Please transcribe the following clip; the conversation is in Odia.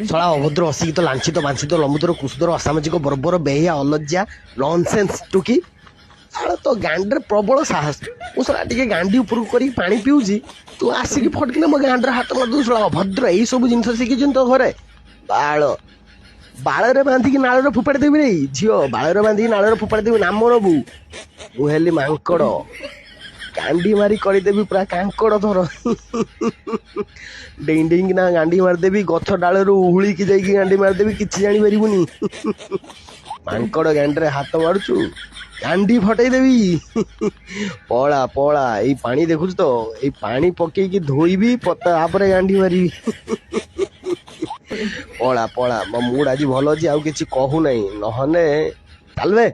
ଶଳା ଅଭଦ୍ର ଅଶିକ୍ଷିତ ଲାଞ୍ଛିତ ବାଞ୍ଛିତ ଲମ୍ବୁତର କୁସୁଦର ଅସାମାଜିକ ବର୍ବର ବେହିଆ ଅଲଜ୍ଜା ନନସେନ୍ସ ଟୁକି ଶଳା ତ ଗାଣ୍ଡରେ ପ୍ରବଳ ସାହସ। ମୁଁ ଶଳା ଟିକେ ଗାଣ୍ଡି ଉପରକୁ କରିକି ପାଣି ପିଉଛି, ତୁ ଆସିକି ଫଟକିନା ମୋ ଗାଣ୍ଡରେ ହାତ ମାରିଦେବୁ। ଶଳା ଅଭଦ୍ର ଏଇ ସବୁ ଜିନିଷ ଶିଖିଛନ୍ତି ତ ଘରେ। ବାଳରେ ବାନ୍ଧିକି ନାଳରେ ଫୋପାଡ଼ି ଦେବି ରେ ଝିଅ, ବାଳରେ ବାନ୍ଧିକି ନାଳରେ ଫୋପାଡ଼ି ଦେବି। ନାମ ନବୁ, ମୁଁ ହେଲି ମାଙ୍କଡ଼, ଗାଣ୍ଡି ମାରି କରିଦେବି ପୁରା କାଙ୍କଡ଼ ଥର। ଡେଇଁ ଡେଇଁକିନା ଗାଣ୍ଡି ମାରିଦେବି, ଗଛ ଡାଳରୁ ଉହୁଳିକି ଯାଇକି ଗାଣ୍ଡି ମାରିଦେବି, କିଛି ଜାଣିପାରିବୁନି। ମାଙ୍କଡ଼ ଗାଣ୍ଡିରେ ହାତ ମାରୁଛୁ, ଗାଣ୍ଡି ଫଟେଇ ଦେବି। ପଳା ପଳା, ଏଇ ପାଣି ଦେଖୁଛୁ ତ, ଏଇ ପାଣି ପକେଇକି ଧୋଇବି, ତାପରେ ଗାଣ୍ଡି ମାରିବି। ପଳା ପଳା, ମୋ ମୁଡ୍ ଆଜି ଭଲ ଅଛି, ଆଉ କିଛି କହୁନାହିଁ, ନହେଲେ ଚାଲବେ।